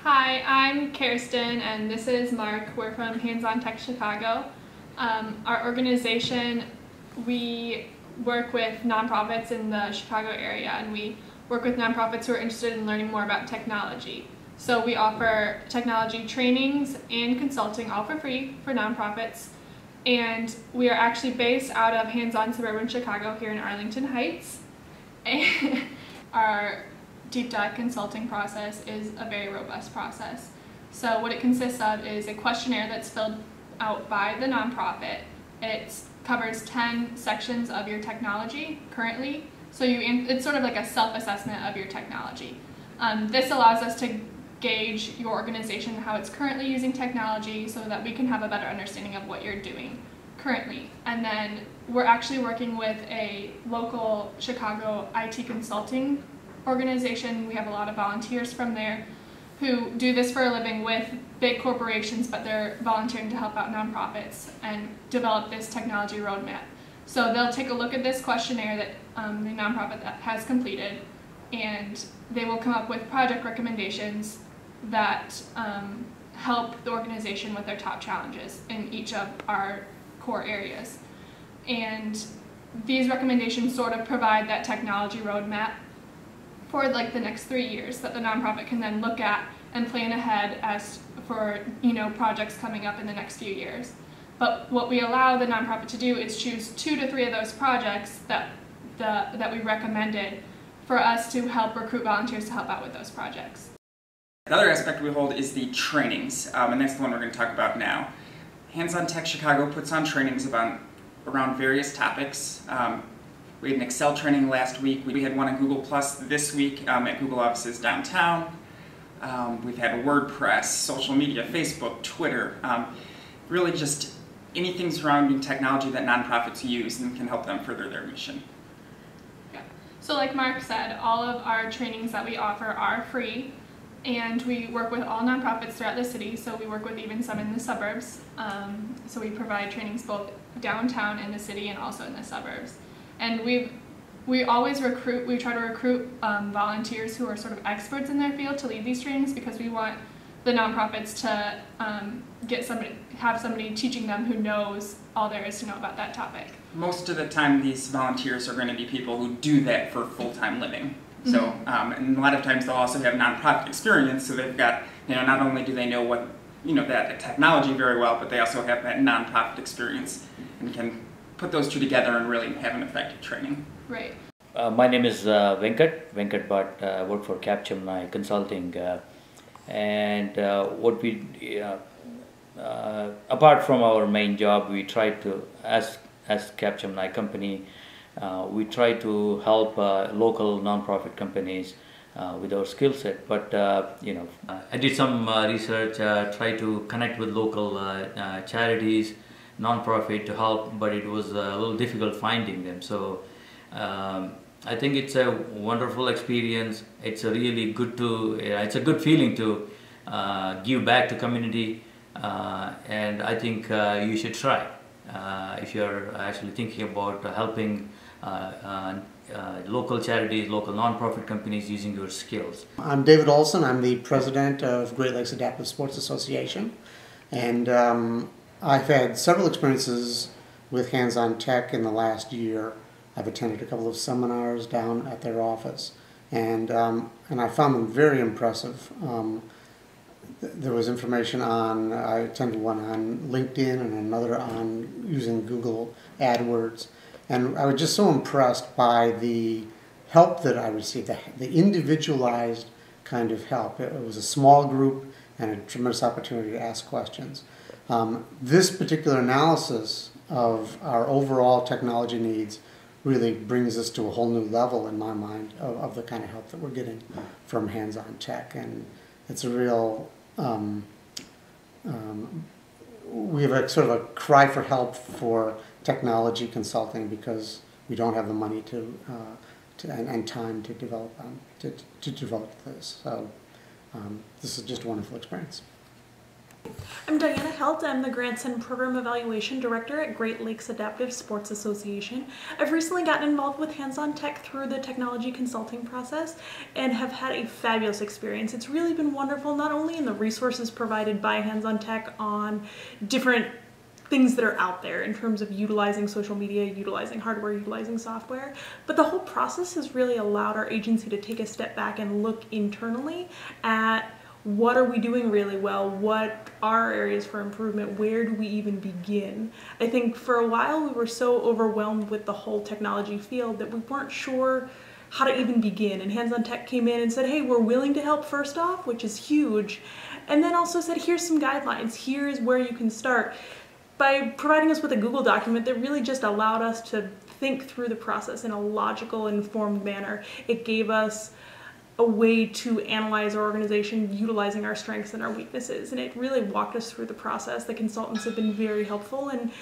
Hi, I'm Kirsten and this is Mark. We're from Hands-On Tech Chicago. Our organization, we work with nonprofits in the Chicago area, and we work with nonprofits who are interested in learning more about technology. So we offer technology trainings and consulting all for free for nonprofits. And we are actually based out of Hands-On Suburban Chicago here in Arlington Heights. And our deep dive consulting process is a very robust process. So what it consists of is a questionnaire that's filled out by the nonprofit. It covers 10 sections of your technology currently. So it's sort of like a self-assessment of your technology. This allows us to gauge your organization, how it's currently using technology, so that we can have a better understanding of what you're doing currently. And then we're actually working with a local Chicago IT consulting organization. We have a lot of volunteers from there who do this for a living with big corporations, but they're volunteering to help out nonprofits and develop this technology roadmap. So they'll take a look at this questionnaire that the nonprofit has completed, and they will come up with project recommendations that help the organization with their top challenges in each of our core areas. And these recommendations sort of provide that technology roadmap for like the next 3 years that the nonprofit can then look at and plan ahead as for projects coming up in the next few years. But what we allow the nonprofit to do is choose 2 to 3 of those projects that we recommended for us to help recruit volunteers to help out with those projects. Another aspect we hold is the trainings, and that's the one we're going to talk about now. Hands-On Tech Chicago puts on trainings around various topics. We had an Excel training last week. We had one on Google Plus this week at Google offices downtown. We've had WordPress, social media, Facebook, Twitter, really just anything surrounding technology that nonprofits use and can help them further their mission. Yeah. So like Mark said, all of our trainings that we offer are free, and we work with all nonprofits throughout the city, so we work with even some in the suburbs. So we provide trainings both downtown in the city and also in the suburbs. And we always try to recruit volunteers who are sort of experts in their field to lead these trainings, because we want the nonprofits to have somebody teaching them who knows all there is to know about that topic. Most of the time these volunteers are going to be people who do that for full-time living. So, and a lot of times they'll also have nonprofit experience, so they've got, not only do they know what, that technology very well, but they also have that nonprofit experience and can put those two together and really have an effective training. Right. My name is Venkat Bhatt. I work for Capgemini Consulting, and what we, apart from our main job, we try to, as Capgemini company, we try to help local nonprofit companies with our skill set. But I did some research, try to connect with local charities, nonprofit to help, but it was a little difficult finding them. So I think it's a wonderful experience. It's a really good it's a good feeling to give back to community, and I think you should try if you're actually thinking about helping local charities, local nonprofit companies using your skills. I'm David Olson. I'm the president of Great Lakes Adaptive Sports Association, and I've had several experiences with Hands-On Tech in the last year. I've attended a couple of seminars down at their office, and I found them very impressive. There was information I attended one on LinkedIn and another on using Google AdWords, and I was just so impressed by the help that I received, the individualized kind of help. It was a small group and a tremendous opportunity to ask questions. This particular analysis of our overall technology needs really brings us to a whole new level in my mind of the kind of help that we're getting from Hands-On Tech, and it's a real we have a sort of a cry for help for technology consulting, because we don't have the money and time to develop this. So this is just a wonderful experience. I'm Diana Helt. I'm the Grants and Program Evaluation Director at Great Lakes Adaptive Sports Association. I've recently gotten involved with Hands-On Tech through the technology consulting process and have had a fabulous experience. It's really been wonderful, not only in the resources provided by Hands-On Tech on different things that are out there in terms of utilizing social media, utilizing hardware, utilizing software, but the whole process has really allowed our agency to take a step back and look internally at what are we doing really well, what are areas for improvement, where do we even begin? I think for a while we were so overwhelmed with the whole technology field that we weren't sure how to even begin, and Hands-On Tech came in and said, hey, we're willing to help first off, which is huge, and then also said, here's some guidelines, here's where you can start. By providing us with a Google document that really just allowed us to think through the process in a logical, informed manner, it gave us a way to analyze our organization utilizing our strengths and our weaknesses, and it really walked us through the process. The consultants have been very helpful, and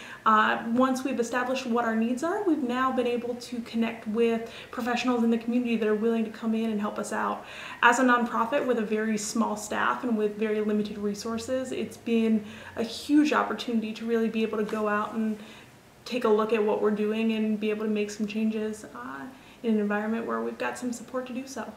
once we've established what our needs are, we've now been able to connect with professionals in the community that are willing to come in and help us out. As a nonprofit with a very small staff and with very limited resources, it's been a huge opportunity to really be able to go out and take a look at what we're doing and be able to make some changes in an environment where we've got some support to do so.